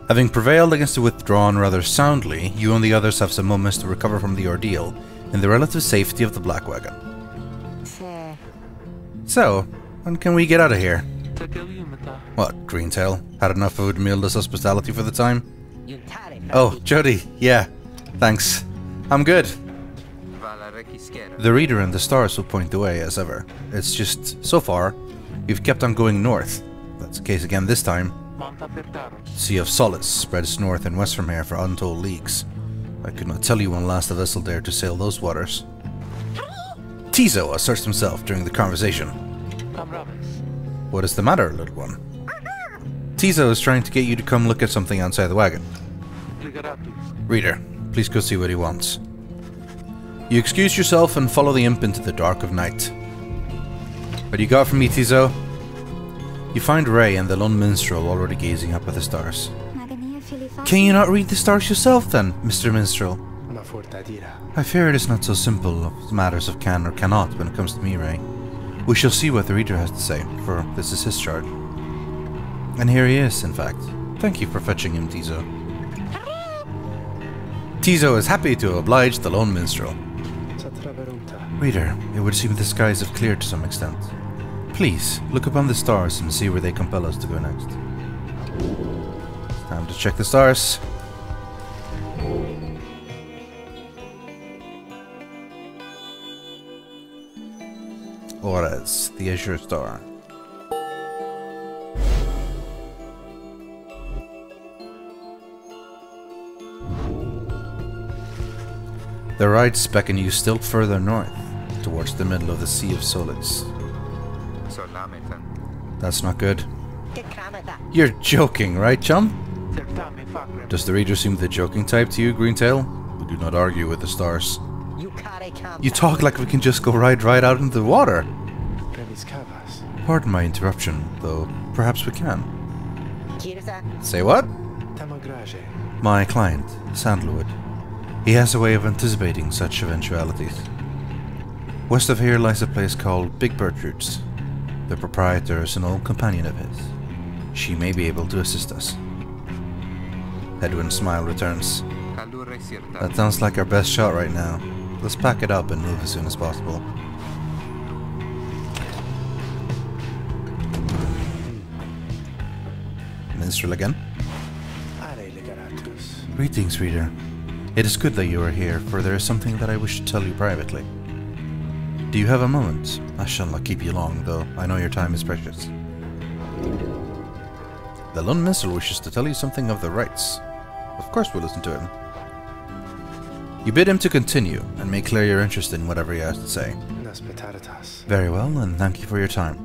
Having prevailed against the withdrawn rather soundly, you and the others have some moments to recover from the ordeal in the relative safety of the Black Wagon. So, when can we get out of here? What, Greentail? Had enough of Udmilda's hospitality for the time? Oh, Jody, yeah, thanks. I'm good. The reader and the stars will point the way, as ever. It's just, so far, we've kept on going north. That's the case again this time. Sea of Solace spreads north and west from here for untold leagues. I could not tell you when last a vessel dared to sail those waters. Tizo asserts himself during the conversation. What is the matter, little one? Tizo is trying to get you to come look at something outside the wagon. Reader, please go see what he wants. You excuse yourself and follow the imp into the dark of night. What do you got for me, Tizo? You find Ray and the lone minstrel already gazing up at the stars. Can you not read the stars yourself then, Mr. Minstrel? I fear it is not so simple of matters of can or cannot when it comes to me, Ray. We shall see what the reader has to say, for this is his charge. And here he is, in fact. Thank you for fetching him, Tizo. Tizo is happy to oblige the lone minstrel. Reader, it would seem the skies have cleared to some extent. Please, look upon the stars and see where they compel us to go next. It's time to check the stars. Ores, the Azure Star. The rides beckon you still further north, towards the middle of the Sea of Solace. That's not good. You're joking, right, chum? Does the reader seem the joking type to you, Greentail? We do not argue with the stars. You talk like we can just go right out into the water. Pardon my interruption, though perhaps we can. Say what? My client, Sandalwood. He has a way of anticipating such eventualities. West of here lies a place called Big Bertrude's. The proprietor is an old companion of his. She may be able to assist us. Edwin's smile returns. That sounds like our best shot right now. Let's pack it up and move as soon as possible. Minstrel again? Greetings, reader. It is good that you are here, for there is something that I wish to tell you privately. Do you have a moment? I shall not keep you long, though I know your time is precious. The lone minstrel wishes to tell you something of the rites. Of course we'll listen to him. You bid him to continue, and make clear your interest in whatever he has to say. Very well, and thank you for your time.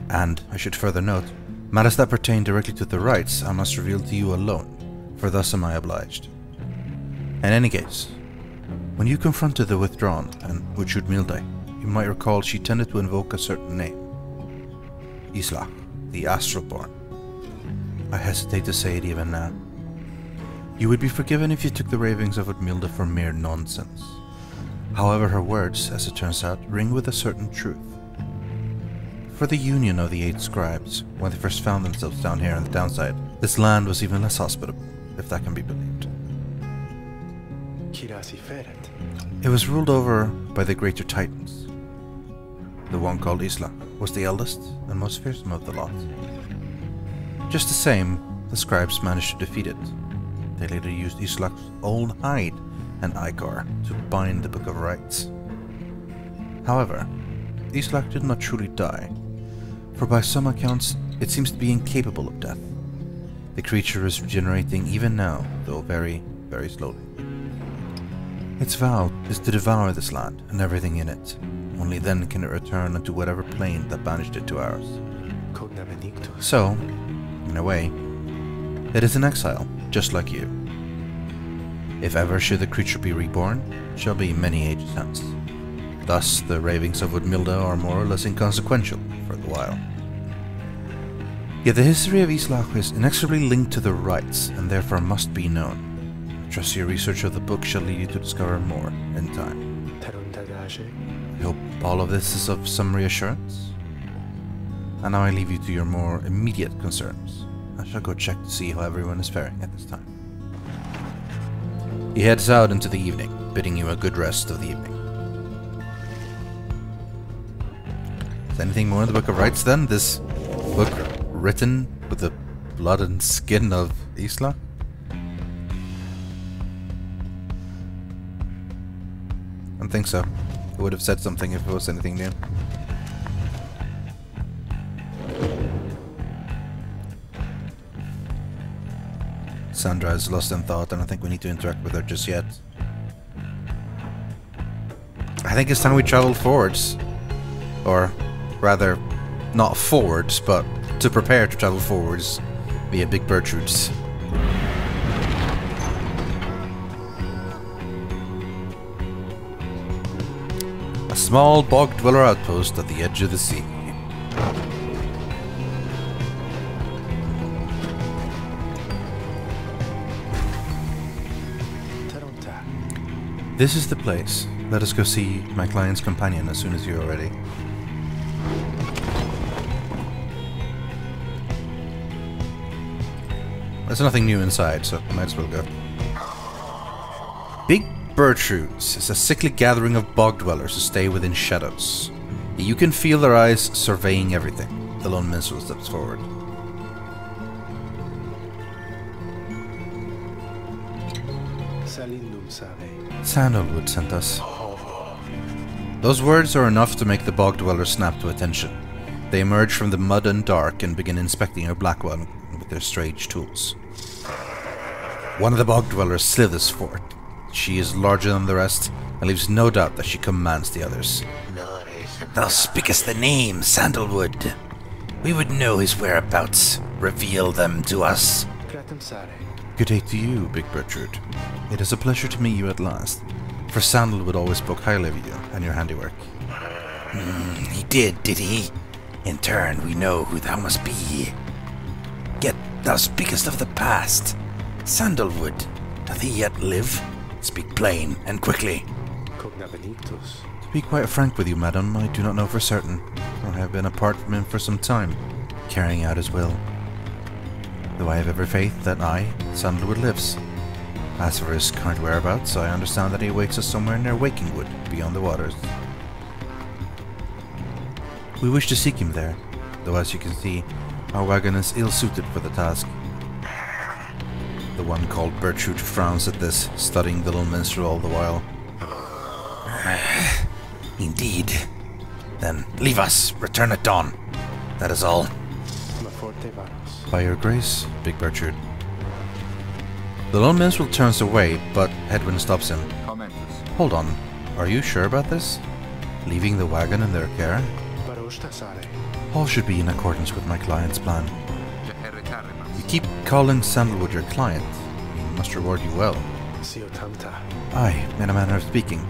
And, I should further note, matters that pertain directly to the rites I must reveal to you alone, for thus am I obliged. In any case, when you confronted the withdrawn and Bertrude Milde, you might recall she tended to invoke a certain name. Isla, the Astralborn. I hesitate to say it even now. You would be forgiven if you took the ravings of Udmilda for mere nonsense. However, her words, as it turns out, ring with a certain truth. For the union of the 8 scribes, when they first found themselves down here on the downside, this land was even less hospitable, if that can be believed. It was ruled over by the greater titans. The one called Isla was the eldest and most fearsome of the lot. Just the same, the scribes managed to defeat it. They later used Isla's old hide and ichor to bind the Book of Rites. However, Isla did not truly die, for by some accounts it seems to be incapable of death. The creature is regenerating even now, though very, very slowly. Its vow is to devour this land and everything in it. Only then can it return unto whatever plane that banished it to ours. So, in a way, it is an exile, just like you. If ever should the creature be reborn, it shall be many ages hence. Thus, the ravings of Udmilda are more or less inconsequential for the while. Yet the history of Islach is inexorably linked to the rites, and therefore must be known. Trust your research of the book shall lead you to discover more in time. I hope all of this is of some reassurance. And now I leave you to your more immediate concerns. I shall go check to see how everyone is faring at this time. He heads out into the evening, bidding you a good rest of the evening. Is anything more in the Book of Rites then? This book written with the blood and skin of Isla? I don't think so. It would have said something if it was anything new. Sandra is lost in thought. I don't think we need to interact with her just yet. I think it's time we travel forwards. Or rather, not forwards, but to prepare to travel forwards via Big Bertrude's. A small bog dweller outpost at the edge of the sea. This is the place. Let us go see my client's companion as soon as you are ready. There's nothing new inside, so might as well go. Big Bertrude's is a sickly gathering of bog dwellers who stay within shadows. You can feel their eyes surveying everything. The lone minstrel steps forward. Sandalwood sent us. Those words are enough to make the bog dwellers snap to attention. They emerge from the mud and dark and begin inspecting your black one with their strange tools. One of the bog dwellers slithers forth. She is larger than the rest, and leaves no doubt that she commands the others. Thou speakest the name, Sandalwood. We would know his whereabouts. Reveal them to us. Good day to you, Big Bertrude. It is a pleasure to meet you at last, for Sandalwood always spoke highly of you and your handiwork. He did he? In turn, we know who thou must be. Yet thou speakest of the past. Sandalwood, doth he yet live? Speak plain and quickly. To be quite frank with you, madam, I do not know for certain. I have been apart from him for some time, carrying out his will. Though I have every faith that Sandalwood lives. As for his current whereabouts, I understand that he awaits us somewhere near Wakingwood, beyond the waters. We wish to seek him there, though as you can see, our wagon is ill-suited for the task. The one called Bertrude frowns at this, studying the little minstrel all the while. Indeed. Then leave us, return at dawn. That is all. By your grace, Big Bertrude. The lone minstrel turns away, but Hedwyn stops him. Hold on, are you sure about this? Leaving the wagon in their care? All should be in accordance with my client's plan. You keep calling Sandalwood your client. He must reward you well. Aye, in a manner of speaking.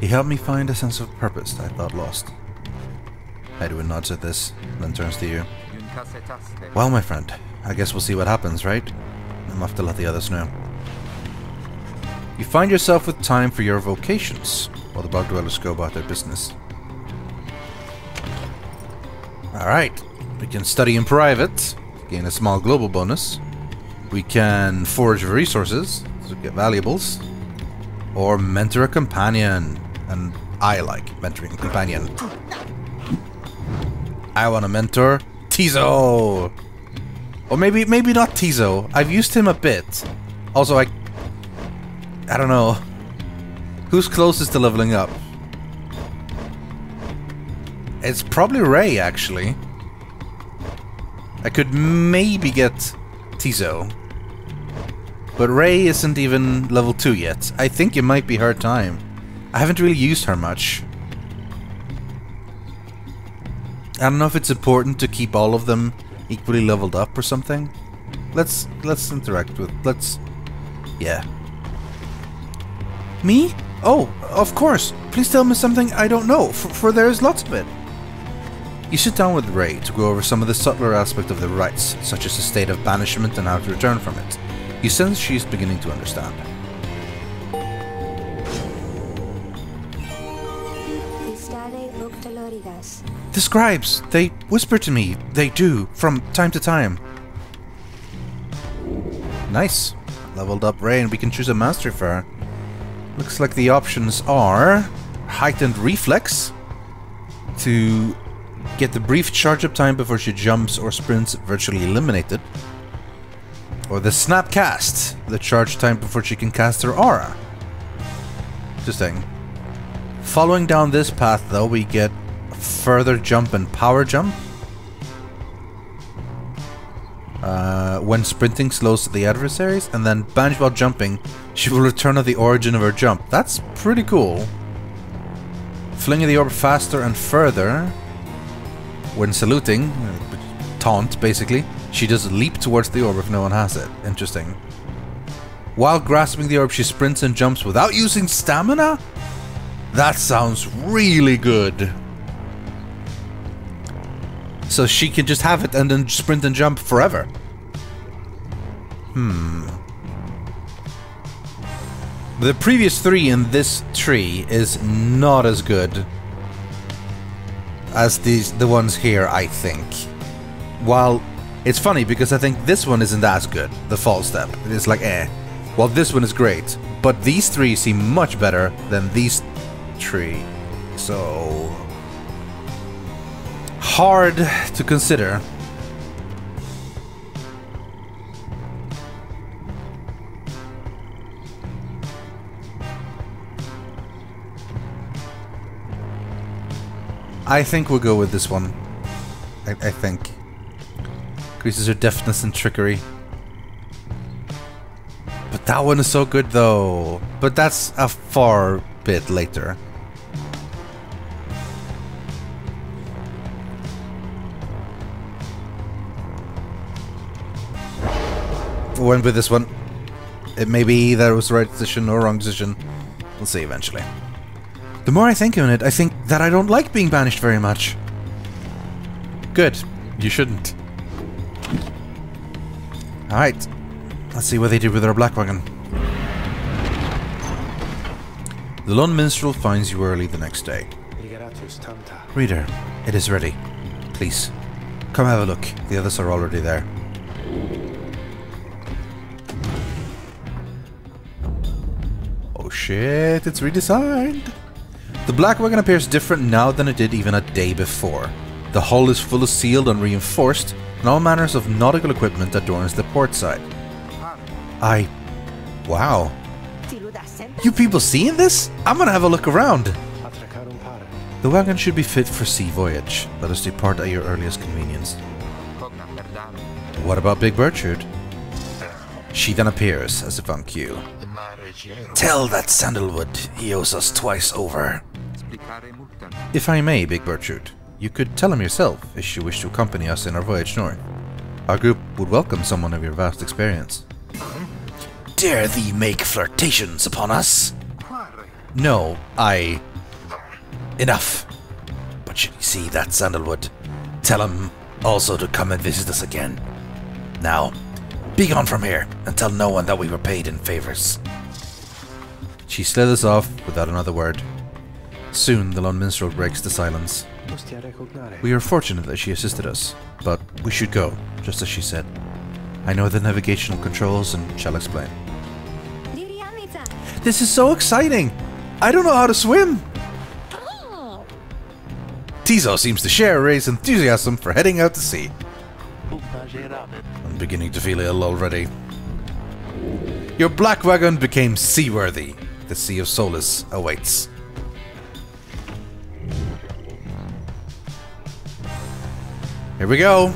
He helped me find a sense of purpose I thought lost. Hedwyn nods at this, then turns to you. Well, my friend, I guess we'll see what happens, right? I'm off to let the others know. You find yourself with time for your vocations, while the bog dwellers go about their business. Alright, we can study in private, gain a small global bonus. We can forage resources, to get valuables. Or mentor a companion. And I like mentoring a companion. I want to mentor Tizo! Or maybe not Tizo. I've used him a bit. Also, I don't know. Who's closest to leveling up? It's probably Ray, actually. I could maybe get Tizo. But Ray isn't even level 2 yet. I think it might be her time. I haven't really used her much. I don't know if it's important to keep all of them equally leveled up or something. Let's interact with... Yeah. Me? Oh, of course. Please tell me something I don't know, for there is lots of it. You sit down with Ray to go over some of the subtler aspects of the rites, such as the state of banishment and how to return from it. You sense she is beginning to understand. The scribes, they whisper to me, they do, from time to time. Nice. Leveled up Ray, and we can choose a mastery for her. Looks like the options are heightened reflex to get the brief charge up time before she jumps or sprints virtually eliminated, or the snap cast, the charge time before she can cast her aura. Interesting. Following down this path though, we get further jump and power jump. When sprinting slows the adversaries, and then banished while jumping, she will return at the origin of her jump. That's pretty cool. Flinging the orb faster and further. When saluting, taunt basically, she does leap towards the orb if no one has it. Interesting. While grasping the orb, she sprints and jumps without using stamina? That sounds really good. So she can just have it and then sprint and jump forever. The previous 3 in this tree is not as good as the ones here, I think. While it's funny because I think this one isn't as good, the fall step. It is like While this one is great, but these 3 seem much better than these 3. So hard to consider. I think we'll go with this one. I think. Increases her deftness and trickery. But that one is so good though. But that's a far bit later. Went with this one. It may be that it was the right decision or wrong decision. We'll see eventually. The more I think on it, I think that I don't like being banished very much. Good. You shouldn't. Alright. Let's see what they did with our black wagon. The lone minstrel finds you early the next day. Reader, it is ready. Please, come have a look. The others are already there. Oh shit, it's redesigned. The black wagon appears different now than it did even a day before. The hull is fully sealed and reinforced, and all manners of nautical equipment adorns the port side. Wow. You people seeing this? I'm gonna have a look around. The wagon should be fit for sea voyage. Let us depart at your earliest convenience. What about Big Bertrude? She then appears as if on cue. Tell that Sandalwood he owes us twice over. If I may, Big Bertrude, you could tell him yourself if you wish to accompany us in our voyage north. Our group would welcome someone of your vast experience. Dare thee make flirtations upon us? No, Enough. But should you see that Sandalwood, tell him also to come and visit us again. Now, be gone from here, and tell no one that we were paid in favors. She slithers off without another word. Soon the lone minstrel breaks the silence. We are fortunate that she assisted us, but we should go, just as she said. I know the navigational controls and shall explain. This is so exciting! I don't know how to swim! Tizo seems to share Ray's enthusiasm for heading out to sea. I'm beginning to feel ill already. Your black wagon became seaworthy. The Sea of Solace awaits. Here we go.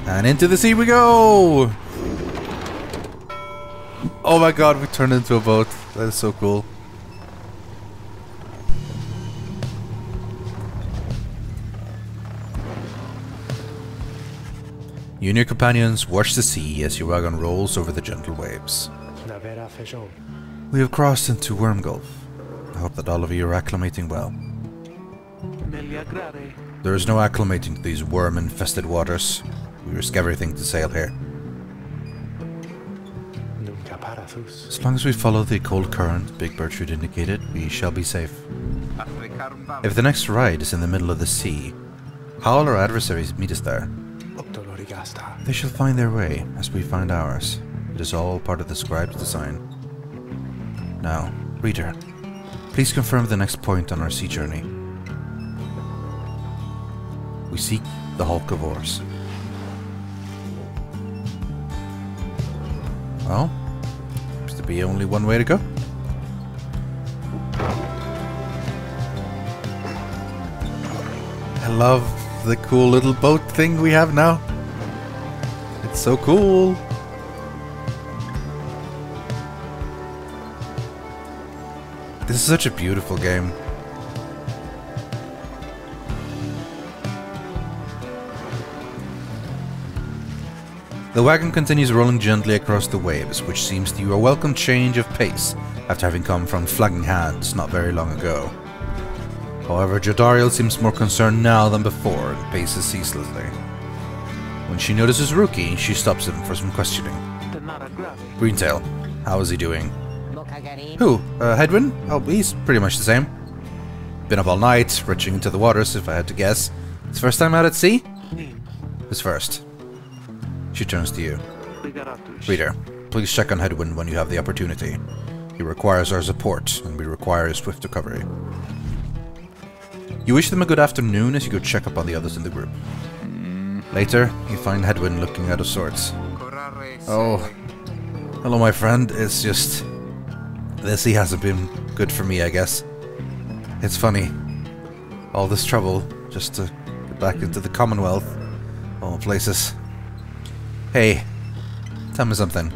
And into the sea we go! Oh my god, we turned into a boat. That is so cool. You and your companions watch the sea as your wagon rolls over the gentle waves. We have crossed into Worm Gulf. I hope that all of you are acclimating well. There is no acclimating to these worm-infested waters. We risk everything to sail here. As long as we follow the cold current Big Bertrude indicated, we shall be safe. If the next ride is in the middle of the sea, how will our adversaries meet us there? They shall find their way, as we find ours. It is all part of the scribe's design. Now, reader, please confirm the next point on our sea journey. We seek the Hulk of Ors. Well, seems to be only one way to go. I love the cool little boat thing we have now. It's so cool. This is such a beautiful game. The wagon continues rolling gently across the waves, which seems to you a welcome change of pace after having come from flagging hands not very long ago. However, Jodariel seems more concerned now than before and paces ceaselessly. When she notices Rookie, she stops him for some questioning. Greentail, how is he doing? Who? Hedwyn? Oh, he's pretty much the same. Been up all night, reaching into the waters if I had to guess. His first time out at sea? His first. She turns to you. Reader, please check on Hedwyn when you have the opportunity. He requires our support, and we require his swift recovery. You wish them a good afternoon as you go check up on the others in the group. Later, you find Hedwyn looking out of sorts. Oh, hello my friend, it's just... the sea hasn't been good for me, I guess. It's funny. All this trouble, just to get back into the Commonwealth. All places. Hey, tell me something.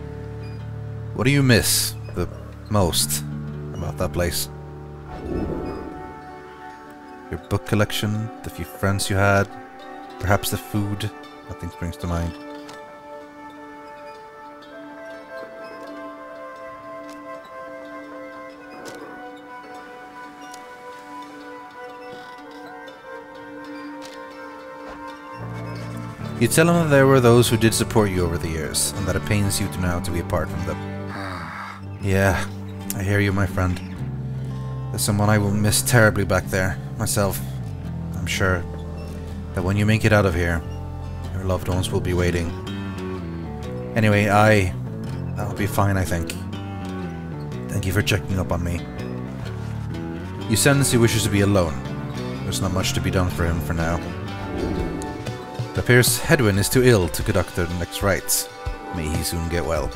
What do you miss the most about that place? Your book collection, the few friends you had, perhaps the food? Nothing springs to mind. You tell him that there were those who did support you over the years, and that it pains you to now to be apart from them. Yeah, I hear you, my friend. There's someone I will miss terribly back there, myself. I'm sure that when you make it out of here, your loved ones will be waiting. Anyway, I'll be fine, I think. Thank you for checking up on me. You sense he wishes to be alone. There's not much to be done for him for now. It appears Hedwyn is too ill to conduct the next rites. May he soon get well.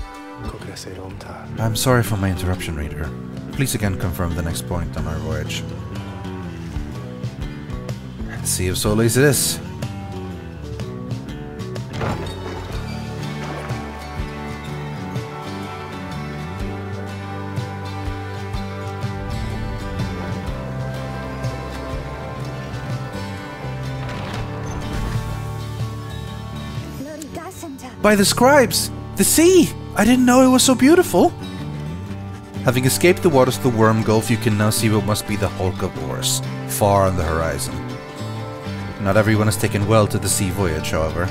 I'm sorry for my interruption, reader. Please again confirm the next point on our voyage. Sea of Solis it is. By the scribes! The sea! I didn't know it was so beautiful! Having escaped the waters of the Worm Gulf, you can now see what must be the Hulk of Ors, far on the horizon. Not everyone has taken well to the sea voyage, however.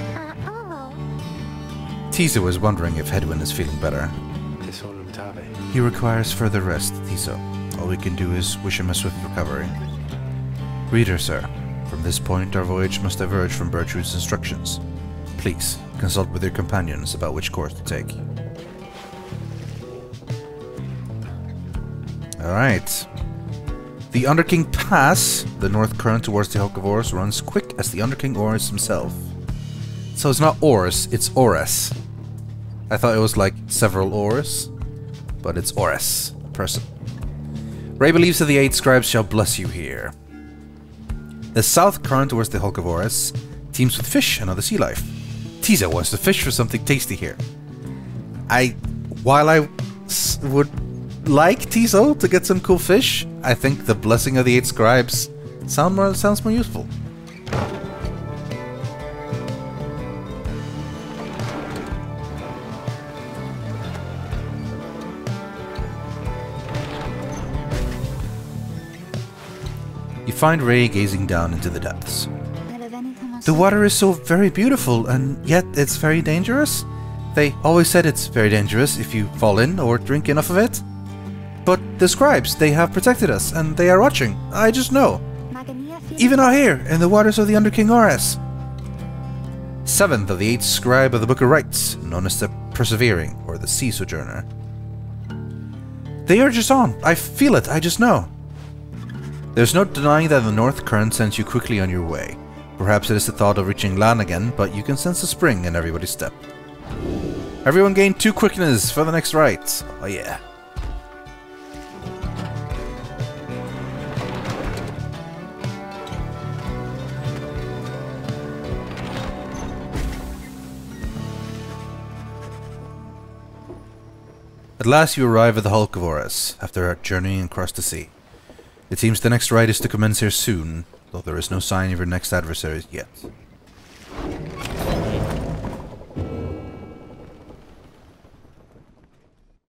Tiso is wondering if Hedwyn is feeling better. He requires further rest, Tiso. All we can do is wish him a swift recovery. Reader, sir, from this point our voyage must diverge from Bertrude's instructions. Please, consult with your companions about which course to take. Alright. The Underking Pass, the north current towards the Hulk of Ors, runs quick as the Underking Ors himself. So it's not Ors, it's Ores. I thought it was like several Ors, but it's Ores, a person. Ray believes that the 8 scribes shall bless you here. The south current towards the Hulk of Ors teems with fish and other sea life. Tiso wants to fish for something tasty here. While I would like Tiso to get some cool fish, I think the blessing of the 8 scribes sounds more useful. You find Ray gazing down into the depths. The water is so very beautiful, and yet it's very dangerous. They always said it's very dangerous if you fall in or drink enough of it. But the scribes, they have protected us, and they are watching. I just know. Even out here, in the waters of the Underking Ors. 7th of the 8th scribe of the Book of Rites, known as the Persevering, or the Sea Sojourner. They urge us on. I feel it, I just know. There's no denying that the north current sends you quickly on your way. Perhaps it is the thought of reaching land again, but you can sense the spring in everybody's step. Everyone gain 2 quickness for the next rite. Oh yeah. At last you arrive at the Hulk of Horus, after journeying across the sea. It seems the next rite is to commence here soon, though there is no sign of your next adversaries yet.